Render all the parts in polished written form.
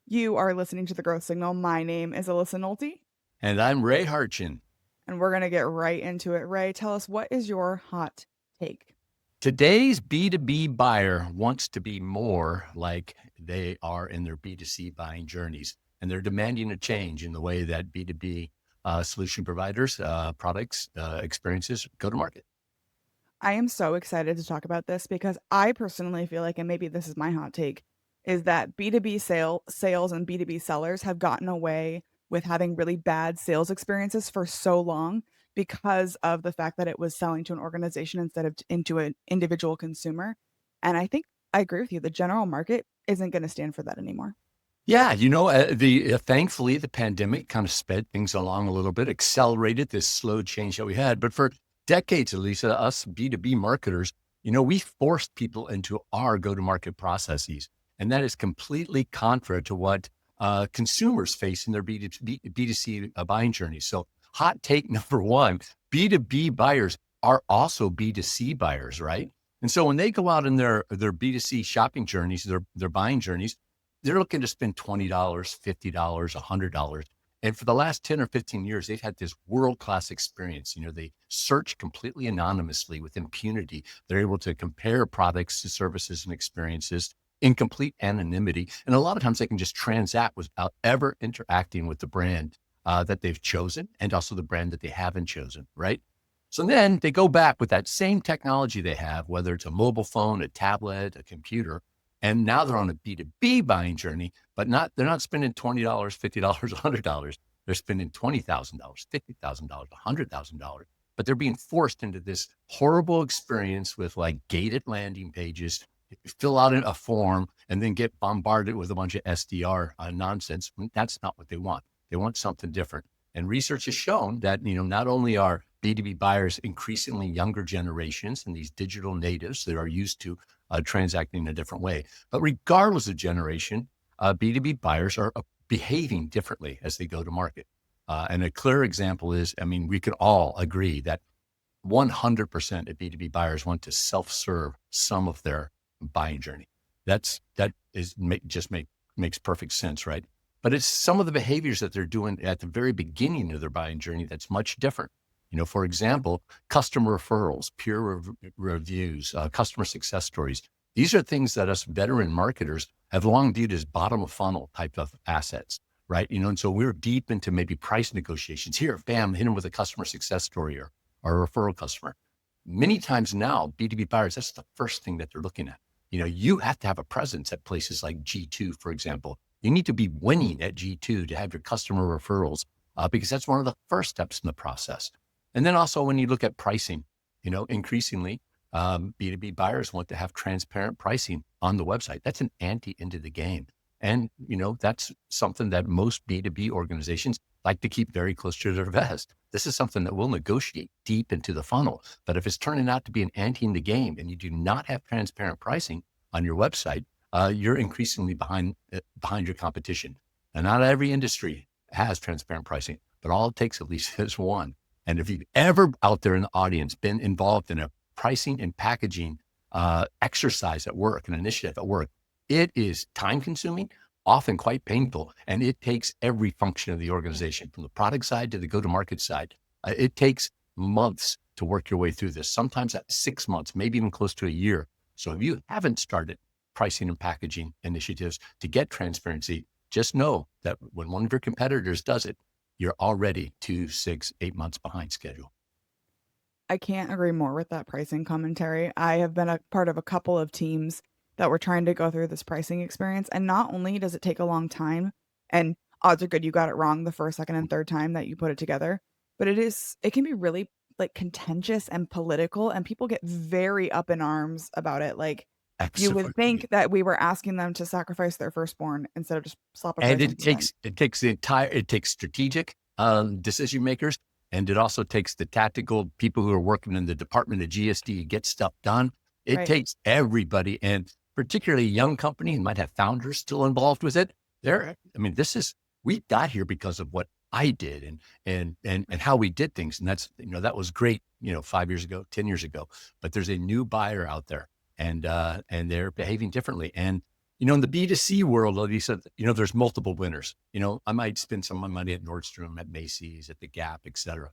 You are listening to The Growth Signal. My name is Alyssa Nolte, And I'm Ray Hartjen. and we're going to get right into it. Ray, tell us, what is your hot take? Today's B2B buyer wants to be more like they are in their B2C buying journeys. And they're demanding a change in the way that B2B solution providers, products, experiences go to market. I am so excited to talk about this because I personally feel like, and maybe this is my hot take, is that B2B sales and B2B sellers have gotten away with having really bad sales experiences for so long because of the fact that it was selling to an organization instead of into an individual consumer. And I think I agree with you. The general market isn't going to stand for that anymore. Yeah, thankfully the pandemic kind of sped things along a little bit, accelerated this slow change that we had. But for decades, Alyssa, us B2B marketers, we forced people into our go-to-market processes, and that is completely contrary to what consumers face in their B2C buying journey. So, hot take number one: B2B buyers are also B2C buyers, right? And so when they go out in their B2C shopping journeys, their buying journeys, they're looking to spend $20, $50, $100. And for the last 10 or 15 years, they've had this world-class experience. They search completely anonymously with impunity. They're able to compare products to services and experiences in complete anonymity. And a lot of times they can just transact without ever interacting with the brand that they've chosen, and also the brand that they haven't chosen, right? So then they go back with that same technology they have, whether it's a mobile phone, a tablet, a computer, and now they're on a B2B buying journey, but they're not spending $20, $50, $100. They're spending $20,000, $50,000, $100,000, but they're being forced into this horrible experience with like gated landing pages, fill out a form, and then get bombarded with a bunch of SDR nonsense. That's not what they want. They want something different. And research has shown that, not only are B2B buyers increasingly younger generations and these digital natives that are used to transacting in a different way, but regardless of generation, B2B buyers are behaving differently as they go to market. And a clear example is, we could all agree that 100% of B2B buyers want to self-serve some of their buying journey. Makes perfect sense, right? But it's some of the behaviors that they're doing at the very beginning of their buying journey that's much different. For example, customer referrals, peer reviews, customer success stories. These are things that us veteran marketers have long viewed as bottom of funnel type of assets, right? And so we're deep into maybe price negotiations. Here, bam, hit them with a customer success story or a referral customer. Many times now, B2B buyers, that's the first thing that they're looking at. You have to have a presence at places like G2, for example. You need to be winning at G2 to have your customer referrals because that's one of the first steps in the process. And then also when you look at pricing, increasingly B2B buyers want to have transparent pricing on the website. That's an ante into the game. And, that's something that most B2B organizations like to keep very close to their vest. This is something that we'll negotiate deep into the funnel. But if it's turning out to be an ante in the game and you do not have transparent pricing on your website, you're increasingly behind your competition. And not every industry has transparent pricing, but all it takes at least is one. And if you've ever out there in the audience been involved in a pricing and packaging exercise at work, an initiative at work, it is time consuming, often quite painful, and it takes every function of the organization, from the product side to the go-to-market side. It takes months to work your way through this, sometimes at 6 months, maybe even close to a year. So if you haven't started pricing and packaging initiatives to get transparency, just know that when one of your competitors does it, you're already 2, 6, 8 months behind schedule. I can't agree more with that pricing commentary. I have been a part of a couple of teams that were trying to go through this pricing experience. And not only does it take a long time, and odds are good you got it wrong the first, second, and third time that you put it together, but it can be really like contentious and political, and people get very up in arms about it. Like, you would Absolutely. think that we were asking them to sacrifice their firstborn instead of just slap a And price on it something. takes strategic decision makers. And it also takes the tactical people who are working in the department of GSD to get stuff done. It Right. takes everybody, and particularly a young company who might have founders still involved with it. We got here because of what I did and how we did things. And that's, that was great, 5 years ago, 10 years ago, but there's a new buyer out there and they're behaving differently. And In the B2C world, Lisa, there's multiple winners. I might spend some of my money at Nordstrom, at Macy's, at the Gap, et cetera.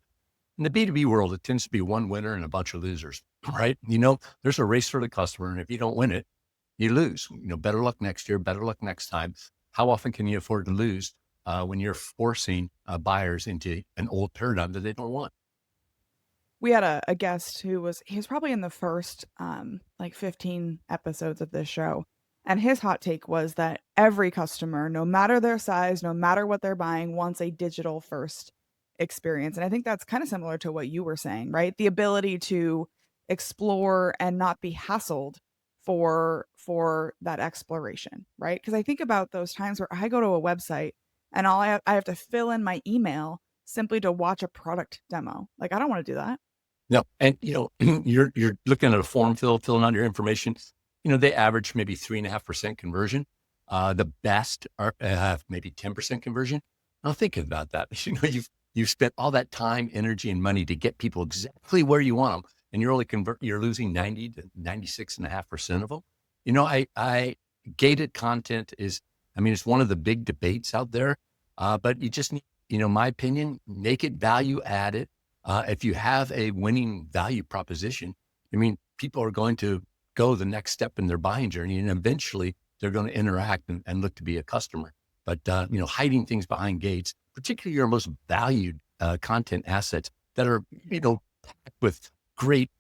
In the B2B world, it tends to be one winner and a bunch of losers, right? There's a race for the customer. And if you don't win it, you lose. Better luck next year, better luck next time. How often can you afford to lose when you're forcing buyers into an old paradigm that they don't want? We had a guest he was probably in the first, like 15 episodes of this show, and his hot take was that every customer, no matter their size, no matter what they're buying, wants a digital first experience, and I think that's kinda similar to what you were saying, right? The ability to explore and not be hassled for that exploration, right? Because I think about those times where I go to a website and I have to fill in my email simply to watch a product demo. Like, I don't wanna do that. No, and you're looking at a form filling out your information. They average maybe 3.5% conversion. The best are have maybe 10% conversion. Now think about that. You've spent all that time, energy, and money to get people exactly where you want them, and you're losing 90 to 96.5% of them. I gated content is, I mean, it's one of the big debates out there. But you just need, my opinion, make it value added. If you have a winning value proposition, I mean, people are going to go the next step in their buying journey, and eventually they're going to interact and look to be a customer. But hiding things behind gates, particularly your most valued content assets that are packed with great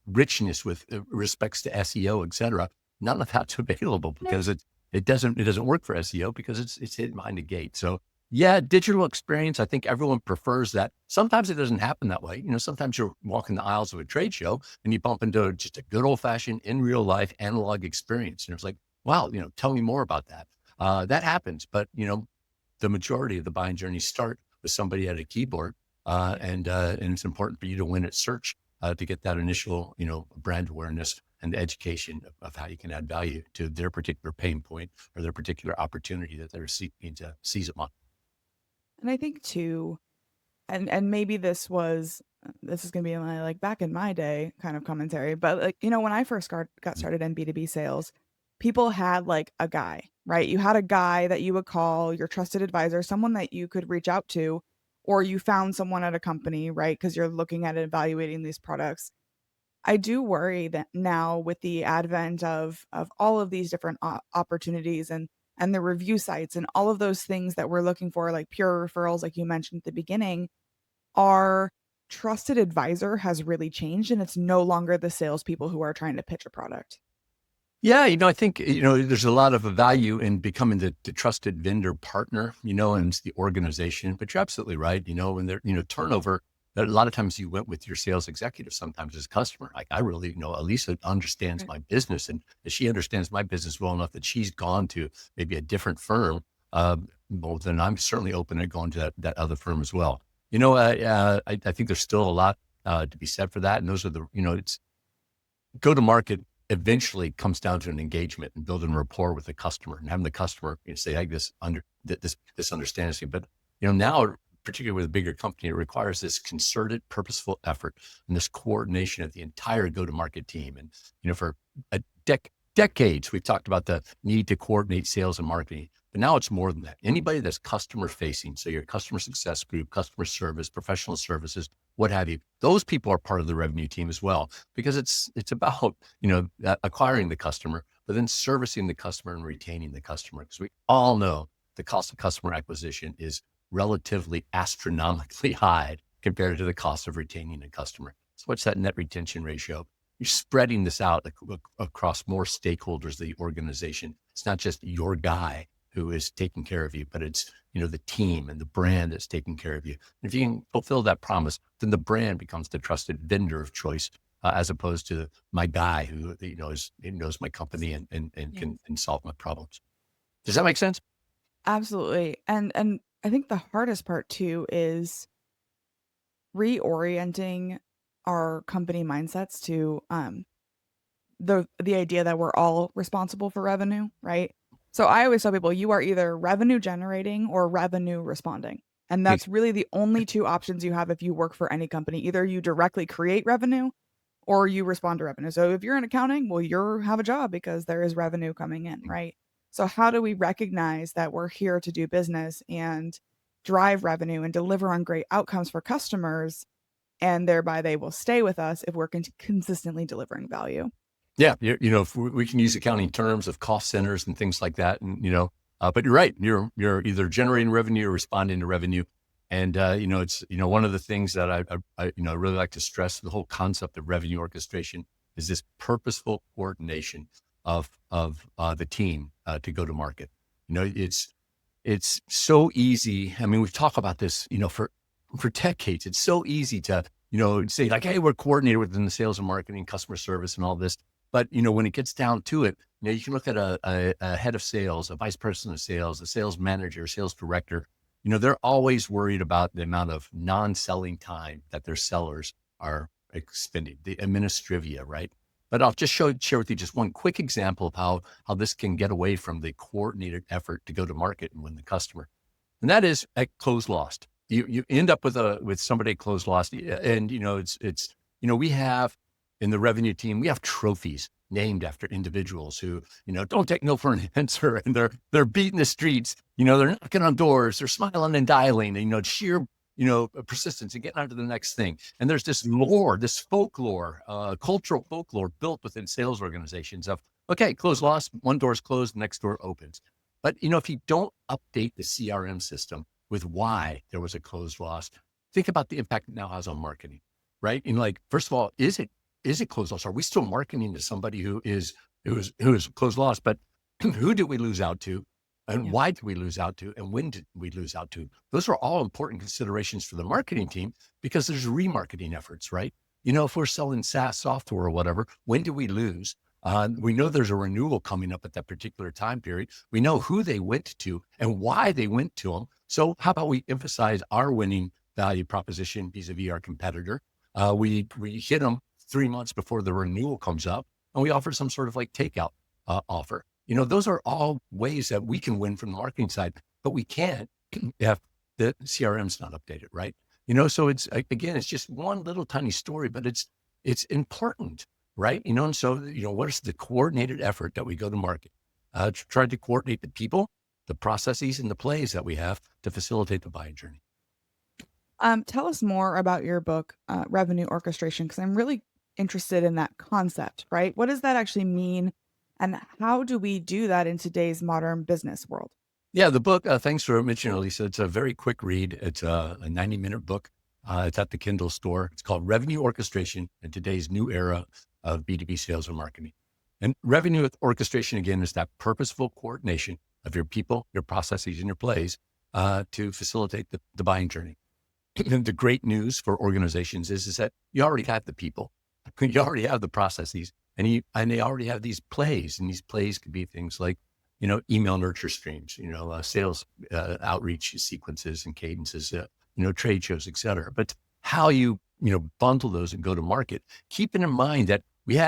richness with respects to SEO, et cetera. None of that's available because it doesn't work for SEO because it's hidden behind a gate. So yeah, digital experience. I think everyone prefers that. Sometimes it doesn't happen that way. Sometimes you're walking the aisles of a trade show and you bump into just a good old fashioned in real life analog experience. And it's like, wow, tell me more about that. That happens, but the majority of the buying journeys start with somebody at a keyboard, and it's important for you to win at search to get that initial, brand awareness and the education of how you can add value to their particular pain point or their particular opportunity that they're seeking to seize upon. And I think too, and maybe this is gonna be my, like, back in my day kind of commentary, but, like, when I first got started in B2B sales, people had, like, a guy, right? You had a guy that you would call your trusted advisor, someone that you could reach out to, or you found someone at a company, right? Because 'Cause you're looking at evaluating these products. I do worry that now with the advent of all of these different opportunities and the review sites and all of those things that we're looking for, like pure referrals, like you mentioned at the beginning, our trusted advisor has really changed, and it's no longer the salespeople who are trying to pitch a product. Yeah, I think, there's a lot of value in becoming the trusted vendor partner, and it's the organization. But you're absolutely right. When there, turnover, a lot of times you went with your sales executive sometimes as a customer. Like I really, Alyssa understands Right. my business and she understands my business well enough that she's gone to maybe a different firm. Well, then I'm certainly open to going to that other firm as well. I think there's still a lot to be said for that. And those are it's go to market eventually comes down to an engagement and building rapport with the customer and having the customer say, "Hey, this understands me." But now, particularly with a bigger company, it requires this concerted, purposeful effort and this coordination of the entire go-to-market team. And for a decades, we've talked about the need to coordinate sales and marketing. But now it's more than that. Anybody that's customer facing, so your customer success group, customer service, professional services, what have you, those people are part of the revenue team as well, because it's about, acquiring the customer, but then servicing the customer and retaining the customer. Because we all know the cost of customer acquisition is relatively astronomically high compared to the cost of retaining a customer. So what's that net retention ratio? You're spreading this out across more stakeholders of the organization. It's not just your guy who is taking care of you, but it's, the team and the brand that's taking care of you. And if you can fulfill that promise, then the brand becomes the trusted vendor of choice, as opposed to my guy who, he knows my company and Yeah. can solve my problems. Does that make sense? Absolutely. And I think the hardest part too is reorienting our company mindsets to the idea that we're all responsible for revenue, right? So I always tell people you are either revenue generating or revenue responding. And Ex- that's really the only two options you have if you work for any company. Either you directly create revenue or you respond to revenue. So if you're in accounting, well, you have a job because there is revenue coming in, right? So how do we recognize that we're here to do business and drive revenue and deliver on great outcomes for customers, and thereby they will stay with us if we're consistently delivering value? Yeah, if we can use accounting terms of cost centers and things like that, and but you're right. You're either generating revenue or responding to revenue, and it's one of the things that I really like to stress. The whole concept of revenue orchestration is this purposeful coordination of the team to go to market. It's so easy. I mean, we've talked about this, for decades. It's so easy to say like, hey, we're coordinated within the sales and marketing, customer service, and all this. But, when it gets down to it, you can look at a head of sales, a vice president of sales, a sales manager, sales director. They're always worried about the amount of non-selling time that their sellers are expending, the administrivia, right? But I'll just share with you just one quick example of how this can get away from the coordinated effort to go to market and win the customer. And that is at close lost. You end up with somebody at close lost, and we have in the revenue team, we have trophies named after individuals who don't take no for an answer, and they're beating the streets. They're knocking on doors, they're smiling and dialing, and sheer persistence and getting on to the next thing. And there's this lore, this folklore, cultural folklore built within sales organizations of, okay, close lost, one door's closed, the next door opens. But if you don't update the CRM system with why there was a closed loss, think about the impact it now has on marketing, right? And like, first of all, is it closed loss? Are we still marketing to somebody who is closed loss? But who did we lose out to? And Yeah. why did we lose out to? And when did we lose out to? Those are all important considerations for the marketing team, because there's remarketing efforts, right? If we're selling SaaS software or whatever, when do we lose? We know there's a renewal coming up at that particular time period. We know who they went to and why they went to them. So how about we emphasize our winning value proposition vis-a-vis our competitor? We hit them 3 months before the renewal comes up, and we offer some sort of like takeout offer. Those are all ways that we can win from the marketing side, but we can't if the CRM's not updated, right? So it's, again, it's just one little tiny story, but it's important, right? And so, what is the coordinated effort that we go to market? Try to coordinate the people, the processes, and the plays that we have to facilitate the buying journey. Tell us more about your book, Revenue Orchestration, because I'm really interested in that concept, right? What does that actually mean? And how do we do that in today's modern business world? Yeah, the book, thanks for mentioning it, Lisa. It's a very quick read. It's a 90-minute book. It's at the Kindle store. It's called Revenue Orchestration in Today's New Era of B2B Sales and Marketing. And revenue orchestration, again, is that purposeful coordination of your people, your processes, and your plays to facilitate the buying journey. And the great news for organizations is that you already have the people, you already have the processes, and they already have these plays. And these plays could be things like, email nurture streams, sales outreach sequences and cadences, trade shows, et cetera. But how you bundle those and go to market, keeping in mind that we've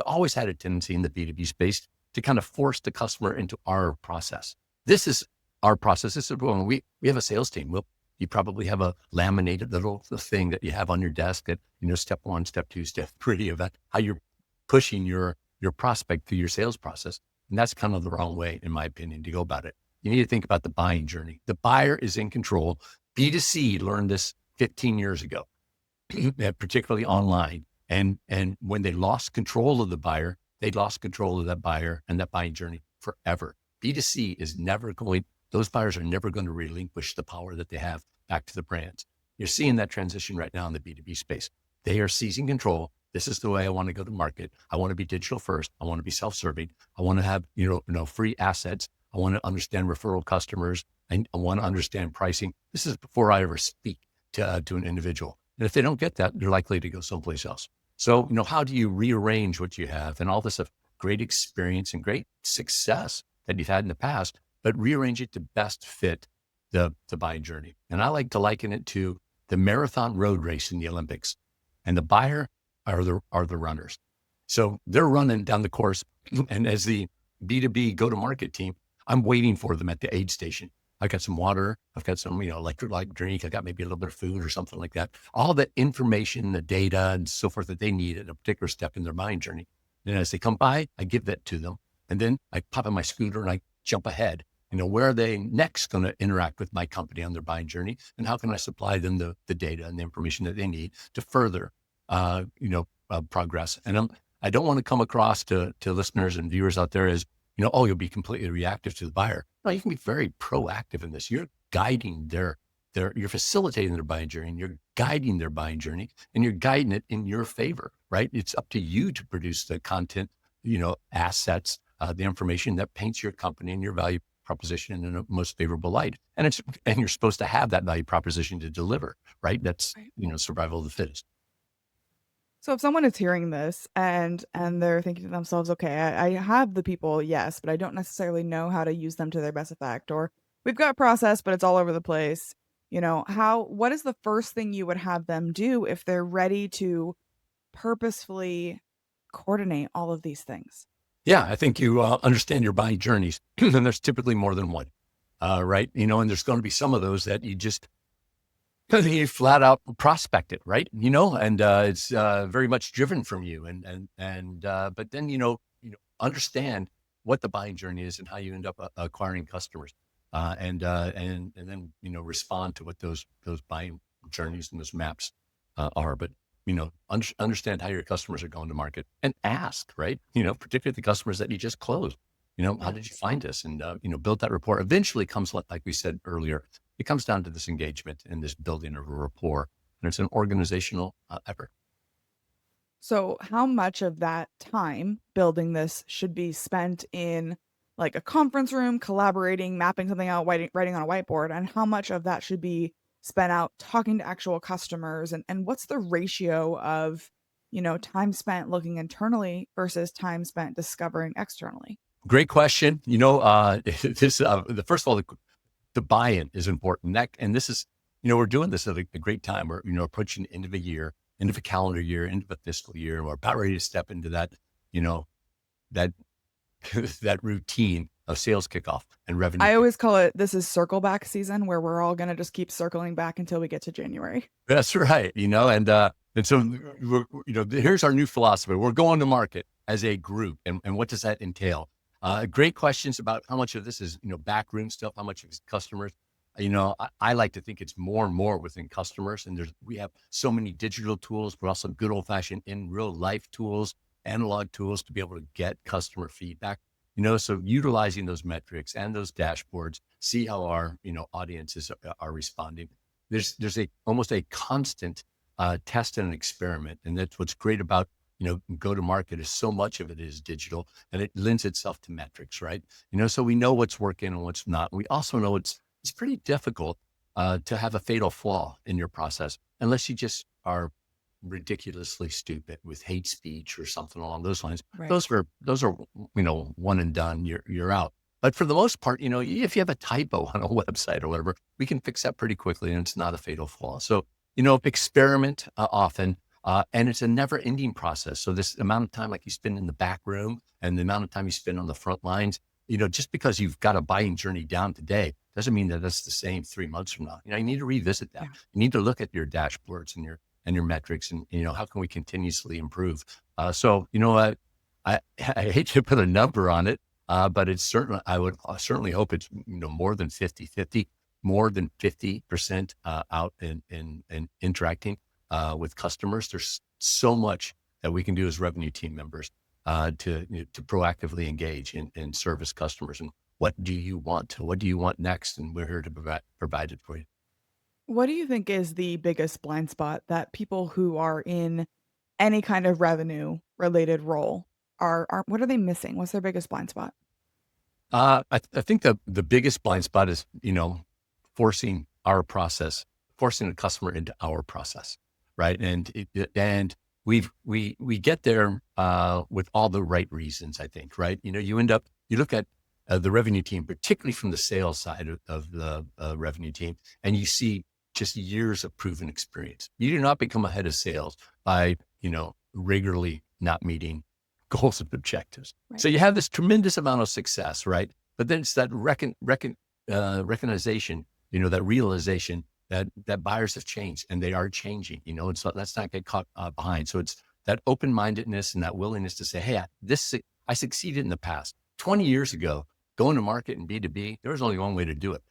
always had a tendency in the B2B space to kind of force the customer into our process. This is our process. This is when we have a sales team. You probably have a laminated little thing that you have on your desk that, step 1, step 2, step 3 of that, how you're pushing your prospect through your sales process. And that's kind of the wrong way, in my opinion, to go about it. You need to think about the buying journey. The buyer is in control. B2C learned this 15 years ago, particularly online. And when they lost control of the buyer, they lost control of that buyer and that buying journey forever. B2C is those buyers are never going to relinquish the power that they have back to the brands. You're seeing that transition right now in the B2B space. They are seizing control. This is the way I want to go to market. I want to be digital first. I want to be self-serving. I want to have, free assets. I want to understand referral customers. I want to understand pricing. This is before I ever speak to an individual. And if they don't get that, they're likely to go someplace else. So, how do you rearrange what you have and all this great experience and great success that you've had in the past, but rearrange it to best fit the buying journey? And I like to liken it to the marathon road race in the Olympics, and the buyer are the runners. So they're running down the course, and as the B2B go-to-market team, I'm waiting for them at the aid station. I've got some water. I've got some, electrolyte drink. I got maybe a little bit of food or something like that. All the information, the data, and so forth that they need at a particular step in their buying journey. And as they come by, I give that to them. And then I pop on my scooter and I jump ahead. Where are they next going to interact with my company on their buying journey? And how can I supply them the data and the information that they need to further, progress? And I don't want to come across to listeners and viewers out there as, oh, you'll be completely reactive to the buyer. No, you can be very proactive in this. You're guiding you're facilitating their buying journey, and you're guiding their buying journey, and you're guiding it in your favor, right? It's up to you to produce the content, assets, the information that paints your company and your value proposition in the most favorable light. And you're supposed to have that value proposition to deliver, right? That's, Right. survival of the fittest. So if someone is hearing this and they're thinking to themselves, okay, I have the people, yes, but I don't necessarily know how to use them to their best effect, or we've got a process, but it's all over the place. What is the first thing you would have them do if they're ready to purposefully coordinate all of these things? Yeah, I think you understand your buying journeys, and there's typically more than one, right? And there's going to be some of those that you flat out prospect it, right? And it's very much driven from you, but then understand what the buying journey is and how you end up acquiring customers, and then respond to what those buying journeys and those maps are. But understand how your customers are going to market and ask, right? Particularly the customers that you just closed. How did you Yes. find us? And build that rapport. Eventually comes, like we said earlier, it comes down to this engagement and this building of a rapport, and it's an organizational effort. So how much of that time building this should be spent in like a conference room, collaborating, mapping something out, writing on a whiteboard, and how much of that should be spent out talking to actual customers, and what's the ratio of, time spent looking internally versus time spent discovering externally? Great question. This the first of all, the buy-in is important. And this is, we're doing this at a great time. We're, approaching the end of a year, end of a calendar year, end of a fiscal year. We're about ready to step into that, that that routine of sales kickoff and revenue I kick. always call it this is circle back season where we're all gonna just keep circling back until we get to January. That's right. And so here's our new philosophy. We're going to market as a group, and what does that entail? Great questions about how much of this is backroom stuff, how much is customers. I like to think it's more and more within customers, and we have so many digital tools, but also good old fashioned in real life tools, analog tools to be able to get customer feedback. So utilizing those metrics and those dashboards, see how our audiences are responding. There's almost a constant test and experiment, and that's what's great about go to market is so much of it is digital, and it lends itself to metrics, right? So we know what's working and what's not. We also know it's pretty difficult to have a fatal flaw in your process unless you just are ridiculously stupid with hate speech or something along those lines. Right. Those are one and done. You're out. But for the most part, if you have a typo on a website or whatever, we can fix that pretty quickly, and it's not a fatal flaw. So experiment often. And it's a never ending process. So this amount of time like you spend in the back room and the amount of time you spend on the front lines, just because you've got a buying journey down today, doesn't mean that that's the same 3 months from now. You need to revisit that. Yeah. You need to look at your dashboards and your metrics and, how can we continuously improve? So, I hate to put a number on it, but it's certainly, I would certainly hope it's, more than 50-50, more than 50% out in interacting with customers. There's so much that we can do as revenue team members to proactively engage and service customers. And what do you want? What do you want next? And we're here to provide it for you. What do you think is the biggest blind spot that people who are in any kind of revenue related role are what are they missing? What's their biggest blind spot? I think the biggest blind spot is, forcing our process, forcing the customer into our process, right? And we get there with all the right reasons, I think, right? You look at the revenue team, particularly from the sales side of the revenue team, and you see just years of proven experience. You do not become a head of sales by, regularly not meeting goals and objectives. Right. So you have this tremendous amount of success, right? But then it's that recognition, that realization that buyers have changed and they are changing, and so let's not get caught behind. So it's that open-mindedness and that willingness to say, hey, I succeeded in the past. 20 years ago, going to market in B2B, there was only one way to do it.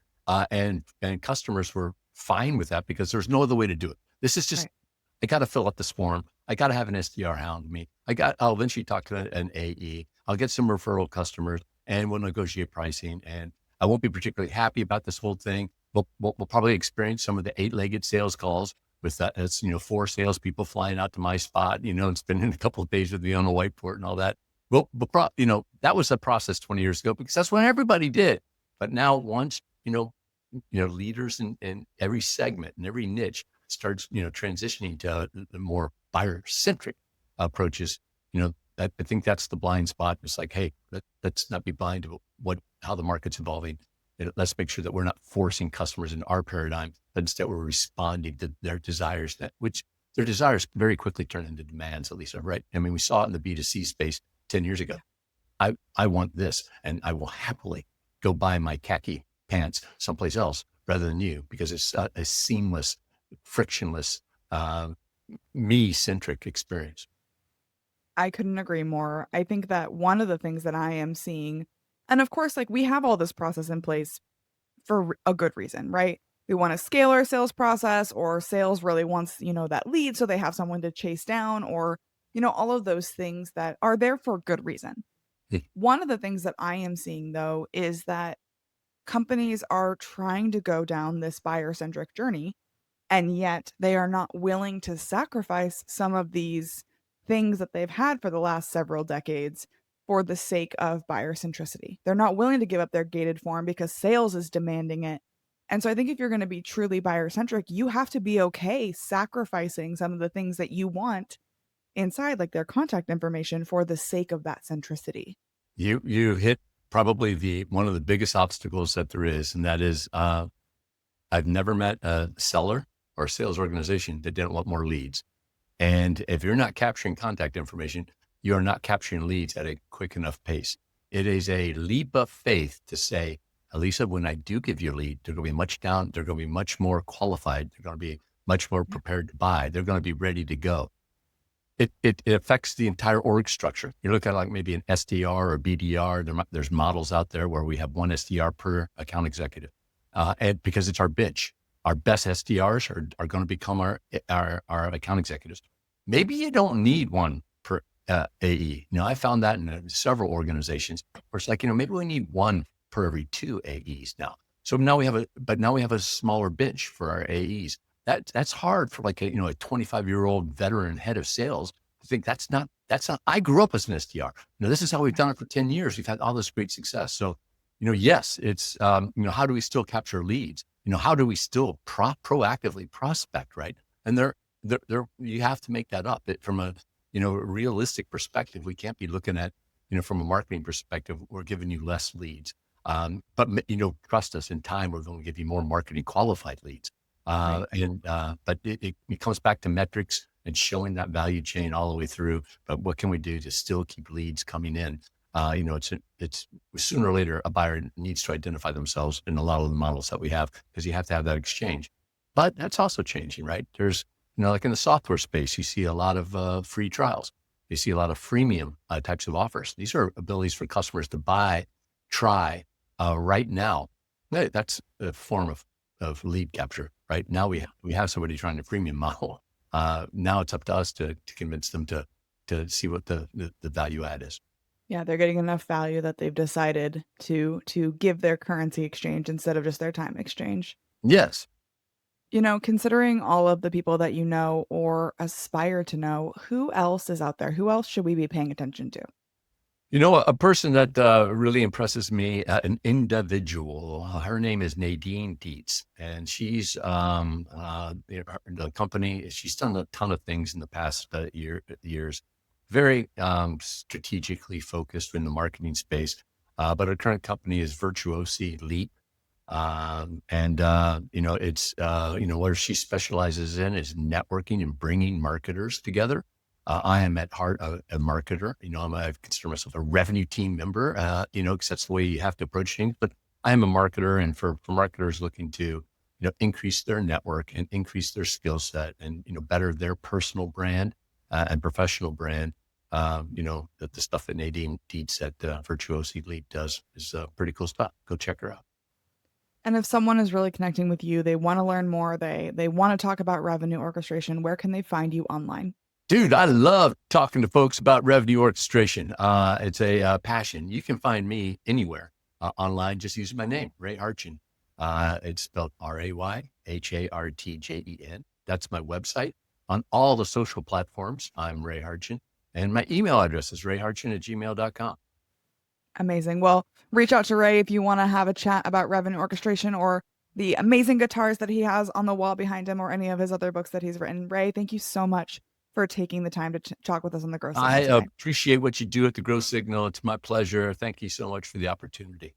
And customers were fine with that because there's no other way to do it. This is just, Right. I got to fill out this form. I got to have an SDR hound me. I'll eventually talk to an AE. I'll get some referral customers and we'll negotiate pricing. And I won't be particularly happy about this whole thing. We'll probably experience some of the 8-legged sales calls with that. It's, 4 salespeople flying out to my spot, and spending a couple of days with me on a whiteboard and all that. Well, that was a process 20 years ago because that's what everybody did. But now once, leaders in every segment and every niche starts, transitioning to the more buyer-centric approaches, I think that's the blind spot. It's like, hey, let's not be blind to how the market's evolving. Let's make sure that we're not forcing customers into our paradigm, but instead we're responding to their desires, which their desires very quickly turn into demands, Alyssa, right? I mean, we saw it in the B2C space 10 years ago. I want this, and I will happily go buy my khaki pants someplace else rather than you because it's a seamless, frictionless, me-centric experience. I couldn't agree more. I think that one of the things that I am seeing, and of course, like we have all this process in place for a good reason, right? We want to scale our sales process, or sales really wants, that lead so they have someone to chase down, or, all of those things that are there for good reason. One of the things that I am seeing though is that companies are trying to go down this buyer centric journey, and yet they are not willing to sacrifice some of these things that they've had for the last several decades for the sake of buyer centricity. They're not willing to give up their gated form because sales is demanding it. And so I think if you're going to be truly buyer centric, you have to be okay sacrificing some of the things that you want inside, like their contact information, for the sake of that centricity. You hit probably one of the biggest obstacles that there is, and that is I've never met a seller or a sales organization that didn't want more leads. And if you're not capturing contact information, you are not capturing leads at a quick enough pace. It is a leap of faith to say, Alyssa, when I do give you a lead, they're going to be they're going to be much more qualified. They're going to be much more prepared to buy. They're going to be ready to go. It affects the entire org structure. You look at like maybe an SDR or BDR. There's models out there where we have one SDR per account executive, and because it's our bench. Our best SDRs are going to become our account executives. Maybe you don't need one per AE. I found that in several organizations where it's like, maybe we need one per every 2 AEs now. So now we have a smaller bench for our AEs. That's hard for like a 25-year-old veteran head of sales to think that's not, I grew up as an SDR. This is how we've done it for 10 years. We've had all this great success. So, yes, it's, how do we still capture leads? How do we still proactively prospect, right? And you have to make that up. From a, realistic perspective, we can't be looking at, from a marketing perspective, we're giving you less leads. But trust us, in time, we're going to give you more marketing qualified leads. But it comes back to metrics and showing that value chain all the way through. But what can we do to still keep leads coming in? It's sooner or later, a buyer needs to identify themselves in a lot of the models that we have, because you have to have that exchange. But that's also changing, right? There's, like in the software space, you see a lot of free trials. You see a lot of freemium types of offers. These are abilities for customers to buy, try right now. That's a form of lead capture, right? Now we have somebody trying to freemium model. Now it's up to us to convince them to see what the value add is. Yeah, they're getting enough value that they've decided to give their currency exchange instead of just their time exchange. Yes. Considering all of the people that you know or aspire to know, who else is out there? Who else should we be paying attention to? A person that really impresses me, an individual, her name is Nadine Dietz, and she's the company, she's done a ton of things in the past years, very strategically focused in the marketing space. But her current company is Virtuosi Leap. It's, where she specializes in is networking and bringing marketers together. I am at heart a marketer. I consider myself a revenue team member, because that's the way you have to approach things. But I am a marketer, and for marketers looking to, increase their network and increase their skill set and, better their personal brand and professional brand. The stuff that Nadine Dietz at Virtuosi Lead does is pretty cool stuff. Go check her out. And if someone is really connecting with you, they want to learn more, they want to talk about revenue orchestration, where can they find you online? Dude, I love talking to folks about revenue orchestration. It's a passion. You can find me anywhere online. Just use my name, Ray Hartjen. It's spelled RayHartjen. That's my website. On all the social platforms, I'm Ray Hartjen. And my email address is rayhartjen@gmail.com. Amazing. Well, reach out to Ray if you want to have a chat about revenue orchestration or the amazing guitars that he has on the wall behind him or any of his other books that he's written. Ray, thank you so much for taking the time to talk with us on the Growth I Signal today. appreciate what you do at the Growth Signal. It's my pleasure. Thank you so much for the opportunity.